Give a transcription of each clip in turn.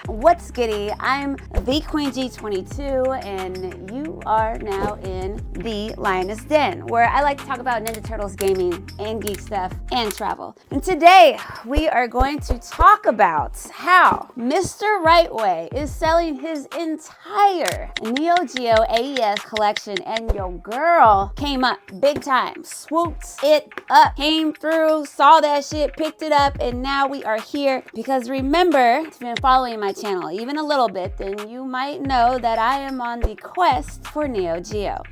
What's giddy? I'm the Queen G22 and you are now in the Lioness Den, where I like to talk about Ninja Turtles gaming and geek stuff and travel. And today we are going to talk about how Mr. Rightway is selling his entire Neo Geo AES collection, and your girl came up big time, swooped it up, came through, saw that shit, picked it up, and now we are here because remember, if you've been following my channel even a little bit, then you might know that I am on the quest for Neo Geo.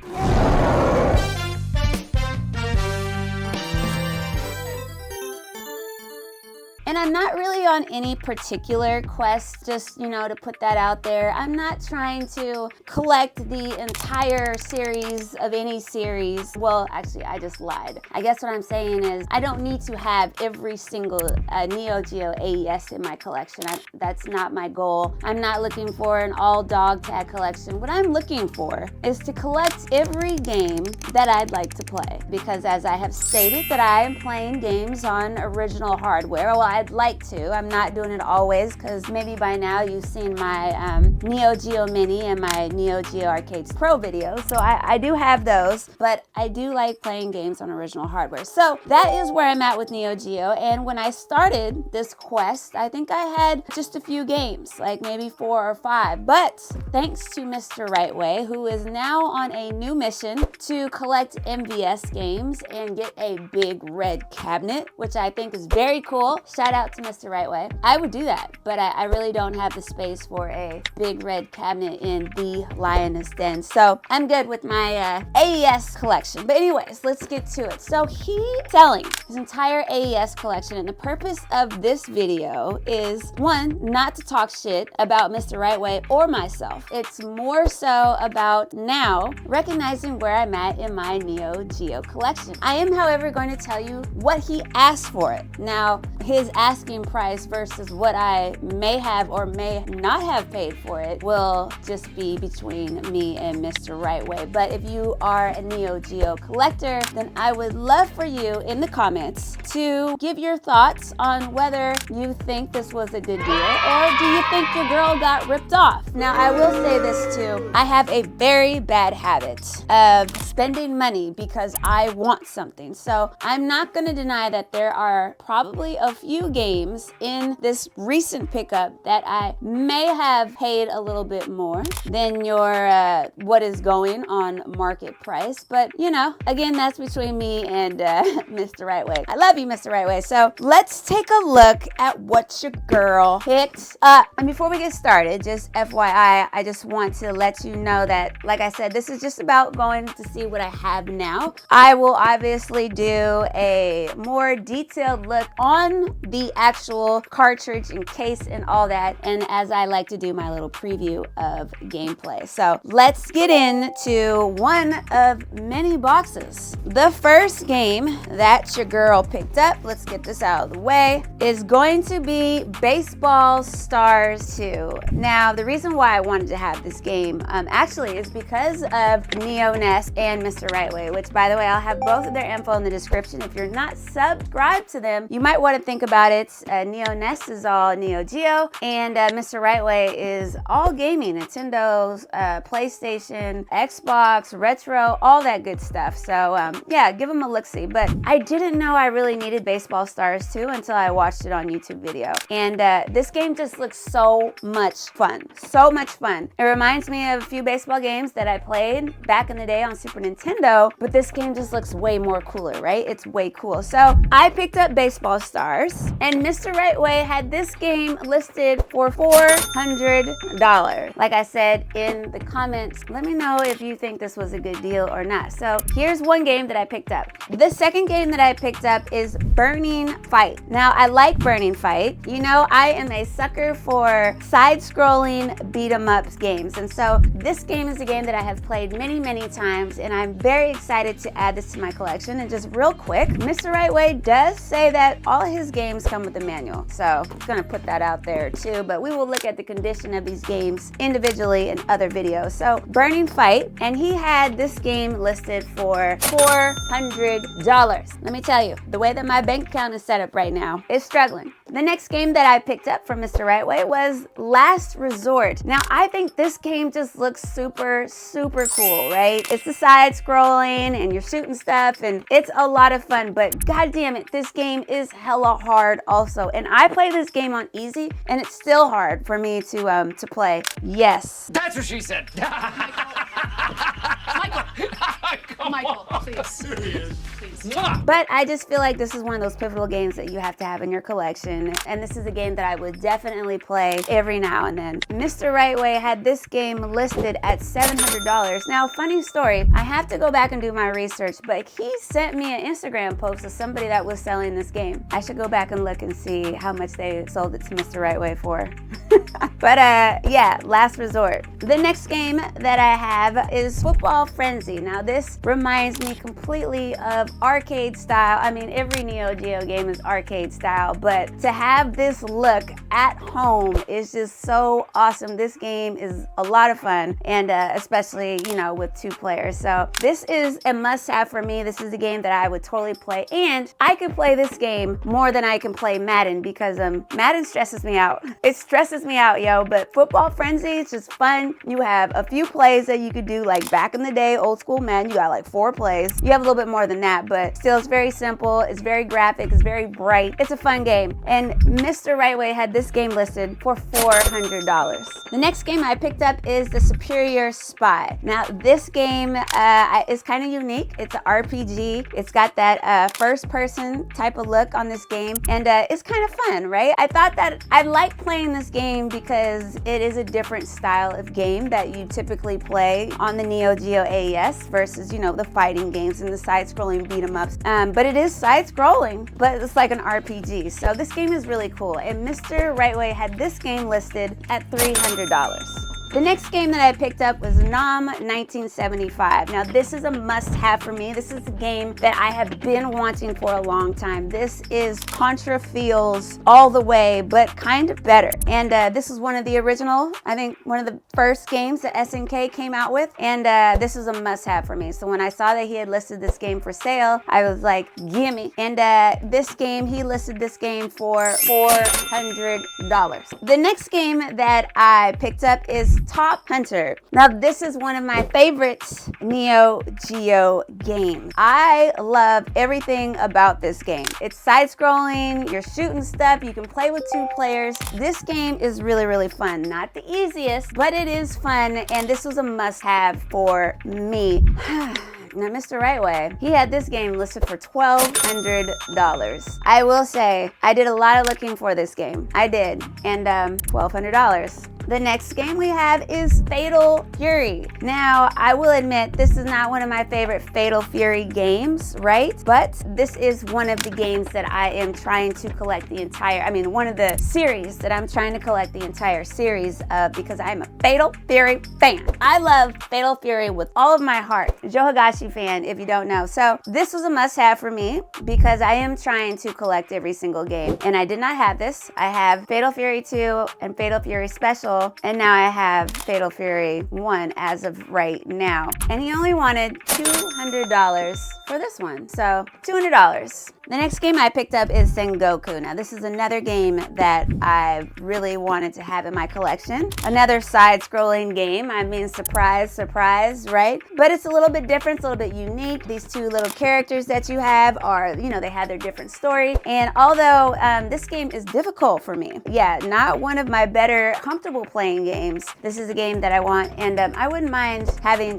And I'm not really on any particular quest, just, to put that out there. I'm not trying to collect the entire series of any series. Well, actually, I just lied. I guess what I'm saying is I don't need to have every single Neo Geo AES in my collection. That's not my goal. I'm not looking for an all dog tag collection. What I'm looking for is to collect every game that I'd like to play. Because as I have stated that I am playing games on original hardware, well, I'd like to. I'm not doing it always because maybe by now you've seen my Neo Geo Mini and my Neo Geo Arcades Pro videos. So I do have those, but I do like playing games on original hardware. So that is where I'm at with Neo Geo. And when I started this quest, I think I had just a few games, like maybe 4 or 5. But thanks to Mr. Rightway, who is now on a new mission to collect MVS games and get a big red cabinet, which I think is very cool. Shout out to Mr. Rightway. I would do that, but I really don't have the space for a big red cabinet in the Lioness Den. So I'm good with my AES collection. But anyways, let's get to it. So he's selling his entire AES collection, and the purpose of this video is, one, not to talk shit about Mr. Rightway or myself. It's more so about now recognizing where I'm at in my Neo Geo collection. I am, however, going to tell you what he asked for it. Now, his asking price versus what I may have or may not have paid for it will just be between me and Mr. Rightway. But if you are a Neo Geo collector, then I would love for you in the comments to give your thoughts on whether you think this was a good deal or do you think your girl got ripped off. Now, I will say this too. I have a very bad habit of spending money because I want something. So I'm not going to deny that there are probably a few games in this recent pickup that I may have paid a little bit more than your what is going on market price. But again, that's between me and Mr. Rightway. I love you, Mr. Rightway. So let's take a look at what your girl picked up. And before we get started, just FYI, I just want to let you know that, like I said, this is just about going to see what I have now. I will obviously do a more detailed look on the actual cartridge and case and all that, and as I like to do my little preview of gameplay. So let's get into one of many boxes. The first game that your girl picked up, let's get this out of the way, is going to be Baseball Stars 2. Now, the reason why I wanted to have this game actually is because of Lioness and Mr. Rightway, which, by the way, I'll have both of their info in the description. If you're not subscribed to them, you might want to think about it. Lioness is all Neo Geo, and Mr. Rightway is all gaming, Nintendo, PlayStation, Xbox, retro, all that good stuff. So yeah, give them a look-see. But I didn't know I really needed Baseball Stars 2 until I watched it on YouTube video. And this game just looks so much fun. So much fun. It reminds me of a few baseball games that I played back in the day on Super Nintendo, but this game just looks way more cooler, right? It's way cool. So I picked up Baseball Stars, and Mr. Rightway had this game listed for $400. Like I said in the comments, let me know if you think this was a good deal or not. So here's one game that I picked up. The second game that I picked up is Burning Fight. Now, I like Burning Fight. I am a sucker for side-scrolling beat-em-ups games. And so this game is a game that I have played many, many times, and I'm very excited to add this to my collection. And just real quick, Mr. Rightway does say that all of his games come with a manual. So I'm gonna put that out there too, but we will look at the condition of these games individually in other videos. So Burning Fight, and he had this game listed for $400. Let me tell you, the way that my bank account is set up right now, it's struggling. The next game that I picked up from Mr. Rightway was Last Resort. Now, I think this game just looks super, super cool, right? It's the side scrolling and you're shooting stuff and it's a lot of fun, but god damn it, this game is hella hard also. And I play this game on easy and it's still hard for me to play. Yes. That's what she said. Michael, please. Please. But I just feel like this is one of those pivotal games that you have to have in your collection. And this is a game that I would definitely play every now and then. Mr. Rightway had this game listed at $700. Now, funny story, I have to go back and do my research, but he sent me an Instagram post of somebody that was selling this game. I should go back and look and see how much they sold it to Mr. Rightway for. But yeah, Last Resort. The next game that I have is Football Frenzy. Now this reminds me completely of arcade style. I mean, every Neo Geo game is arcade style, but to have this look at home is just so awesome. This game is a lot of fun, and especially, you know, with 2 players. So this is a must-have for me. This is a game that I would totally play, and I could play this game more than I can play Madden because Madden stresses me out. It stresses me out, yo, but Football Frenzy is just fun. You have a few plays that you could do, like back in the day, old school Madden, you got like 4 plays. You have a little bit more than that, but still it's very simple, it's very graphic, it's very bright. It's a fun game. And Mr. Rightway had this game listed for $400. The next game I picked up is The Superior Spy. Now this game is kind of unique. It's an RPG. It's got that first person type of look on this game, and it's kind of fun, right? I thought that I like playing this game because it is a different style of game that you typically play on the Neo Geo AES versus, you know, the fighting games and the side-scrolling beat-em-ups. But it is side-scrolling, but it's like an RPG. So this game is really cool. And Mr. Rightway had this game listed at $300. The next game that I picked up was NOM 1975. Now this is a must-have for me. This is a game that I have been wanting for a long time. This is Contra feels all the way, but kind of better. And this is one of the original, I think one of the first games that SNK came out with. And this is a must-have for me. So when I saw that he had listed this game for sale, I was like, gimme. And this game, he listed this game for $400. The next game that I picked up is Top Hunter. Now this is one of my favorite Neo Geo games. I love everything about this game. It's side-scrolling, you're shooting stuff, you can play with 2 players. This game is really, really fun. Not the easiest, but it is fun, and this was a must-have for me. Now, Mr. Rightway, he had this game listed for $1,200. I will say, I did a lot of looking for this game. I did, and $1,200. The next game we have is Fatal Fury. Now, I will admit, this is not one of my favorite Fatal Fury games, right? But this is one of the games that I am trying to collect the entire, one of the series that I'm trying to collect the entire series of because I'm a Fatal Fury fan. I love Fatal Fury with all of my heart. Joe Higashi fan, if you don't know. So this was a must-have for me because I am trying to collect every single game. And I did not have this. I have Fatal Fury 2 and Fatal Fury Special, and now I have Fatal Fury 1 as of right now. And he only wanted $200 for this one, so $200. The next game I picked up is Sengoku. Now this is another game that I really wanted to have in my collection. Another side-scrolling game. Surprise, surprise, right? But it's a little bit different, it's a little bit unique. These 2 little characters that you have are, they have their different story. And although this game is difficult for me, yeah, not one of my better comfortable playing games, this is a game that I want, and I wouldn't mind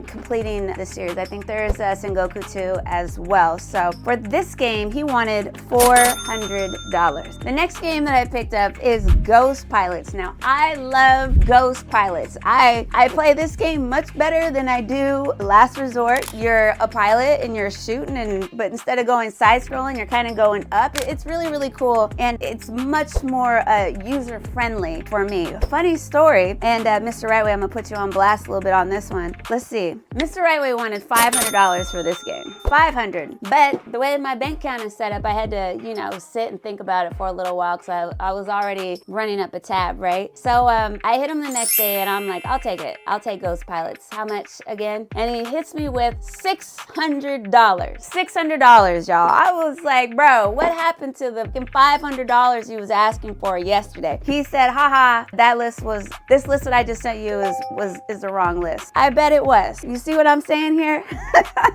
completing the series. I think there's Sengoku 2 as well. So for this game, he wanted $400. The next game that I picked up is Ghost Pilots. Now, I love Ghost Pilots. I play this game much better than I do Last Resort. You're a pilot and you're shooting, but instead of going side-scrolling, you're kind of going up. It's really, really cool, and it's much more user-friendly for me. Funny story, and Mr. Rightway, I'm gonna put you on blast a little bit on this one. Let's see. Mr. Rightway wanted $500 for this game. $500. But the way my bank account is set setup. I had to, you know, sit and think about it for a little while because I was already running up a tab, right? So I hit him the next day and I'm like, I'll take it. I'll take Ghost Pilots. How much again? And he hits me with $600. $600, y'all. I was like, bro, what happened to the $500 he was asking for yesterday? He said, haha, this list that I just sent you is the wrong list. I bet it was. You see what I'm saying here?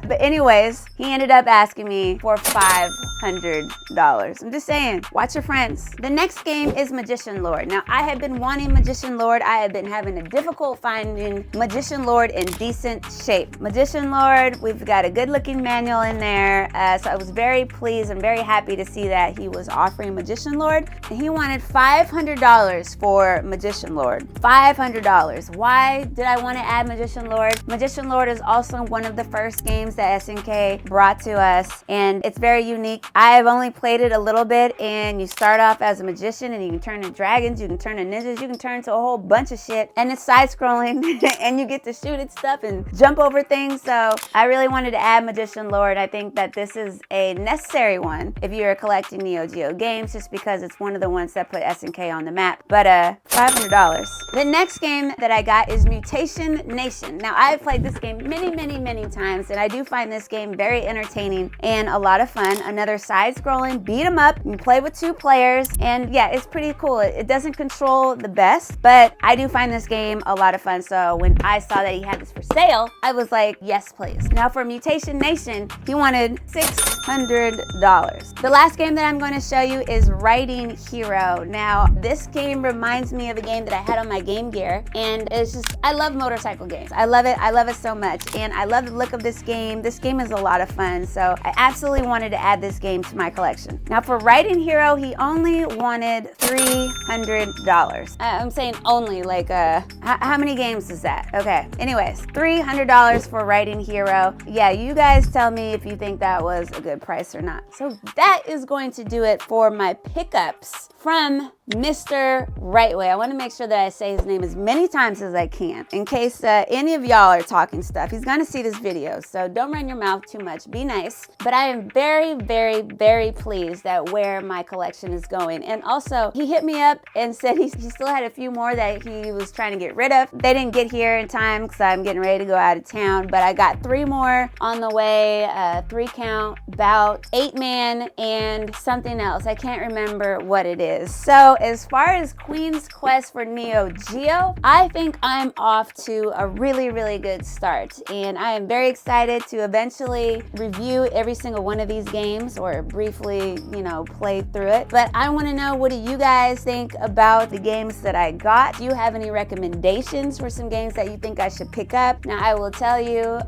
But anyways, he ended up asking me for $500. I'm just saying, watch your friends. The next game is Magician Lord. Now, I have been wanting Magician Lord. I have been having a difficult finding Magician Lord in decent shape. Magician Lord, we've got a good looking manual in there. So I was very pleased and very happy to see that he was offering Magician Lord. And he wanted $500 for Magician Lord. $500. Why did I want to add Magician Lord? Magician Lord is also one of the first games that SNK brought to us, and it's very unique. I've only played it a little bit, and you start off as a magician and you can turn to dragons, you can turn to ninjas, you can turn to a whole bunch of shit, and it's side-scrolling and you get to shoot at stuff and jump over things. So I really wanted to add Magician Lord. I think that this is a necessary one if you're collecting Neo Geo games, just because it's one of the ones that put SNK on the map. But $500. The next game that I got is Mutation Nation. Now, I've played this game many times, and I do find this game very entertaining and a lot of fun. Another side-scrolling beat 'em up. You play with 2 players, and yeah, it's pretty cool. It doesn't control the best, but I do find this game a lot of fun. So when I saw that he had this for sale, I was like, yes, please. Now for Mutation Nation, he wanted $600. The last game that I'm going to show you is Riding Hero. Now, this game reminds me of a game that I had on my Game Gear, and it's just, I love motorcycle games. I love it so much, and I love the look of this game. This game is a lot of fun, so I absolutely wanted to add this game to my collection. Now for Riding Hero, he only wanted $300. I'm saying only, like, how many games is that? Okay, anyways, $300 for Riding Hero. Yeah, you guys tell me if you think that was a good price or not. So that is going to do it for my pickups from Mr. Rightway. I want to make sure that I say his name as many times as I can in case any of y'all are talking stuff. He's going to see this video, so don't run your mouth too much. Be nice. But I am very pleased at where my collection is going. And also, he hit me up and said he still had a few more that he was trying to get rid of. They didn't get here in time because I'm getting ready to go out of town, but I got 3 more on the way, 3 count, about 8-man, and something else. I can't remember what it is. So as far as Queen's Quest for Neo Geo, I think I'm off to a really good start, and I am very excited to eventually review every single one of these games, or briefly, you know, play through it. But I want to know, what do you guys think about the games that I got? Do you have any recommendations for some games that you think I should pick up? Now, I will tell you,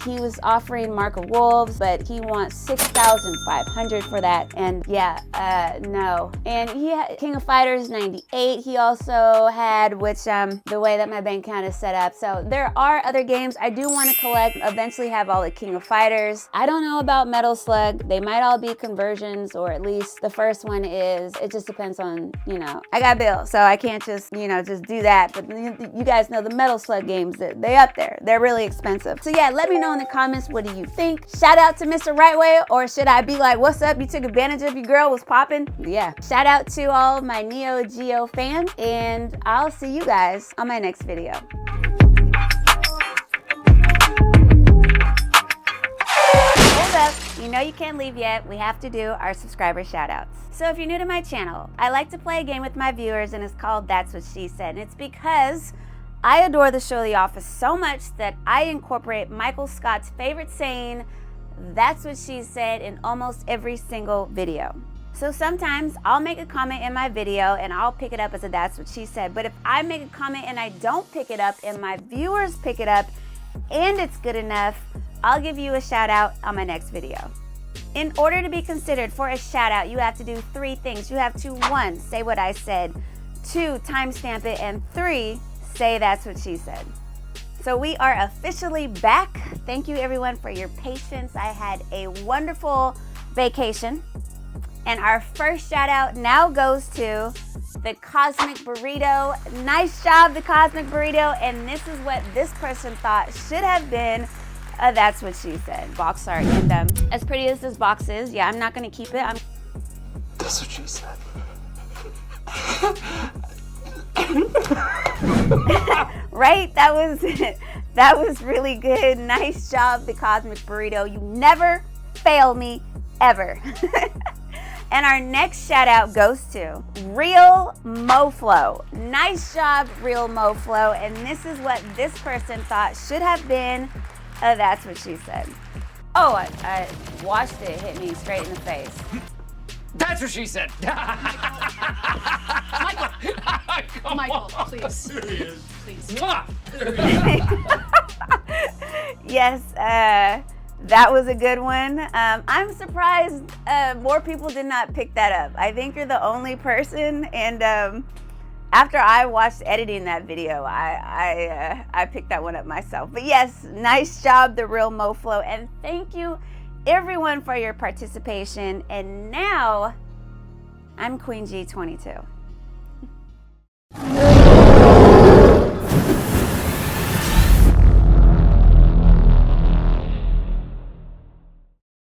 he was offering Mark of Wolves, but he wants $6,500 for that, and yeah, no. And he had King of Fighters 98. He also had, which the way that my bank account is set up. So there are other games I do want to collect, eventually have all the King of Fighters. I don't know about Metal Slug. They might all be conversions, or at least the first one is. It just depends on, you know, I got bills, so I can't just, you know, just do that. But you guys know the Metal Slug games, they up there. They're really expensive. So yeah, let me know in the comments, what do you think? Shout out to Mr. Rightway, or should I be like, what's up? You took advantage of your girl, was popping? Yeah. Shout out to all of my Neo Geo fans, and I'll see you guys on my next video. Hold up, you know you can't leave yet. We have to do our subscriber shoutouts. So if you're new to my channel, I like to play a game with my viewers, and it's called That's What She Said. And it's because I adore the show The Office so much that I incorporate Michael Scott's favorite saying, "That's what she said," in almost every single video. So sometimes I'll make a comment in my video and I'll pick it up as a "That's what she said." But if I make a comment and I don't pick it up and my viewers pick it up and it's good enough, I'll give you a shout out on my next video. In order to be considered for a shout out, you have to do 3 things. You have to 1, say what I said, 2, timestamp it, and 3, say "That's what she said." So we are officially back. Thank you everyone for your patience. I had a wonderful vacation. And our first shout out now goes to the Cosmic Burrito. Nice job, the Cosmic Burrito. And this is what this person thought should have been That's what she said. Box art. And as pretty as this box is, yeah, I'm not gonna keep it. That's what she said. Right? That was really good. Nice job, the Cosmic Burrito. You never fail me, ever. And our next shout out goes to Real Moflo. Nice job, Real Moflo. And this is what this person thought should have been. That's what she said. Oh, I watched it hit me straight in the face. That's what she said. Michael, please. Please. Yes, that was a good one. I'm surprised more people did not pick that up. I think you're the only person, and after I watched editing that video, I picked that one up myself. But yes, nice job, the Real Moflo, and thank you everyone for your participation. And now I'm Queen G22.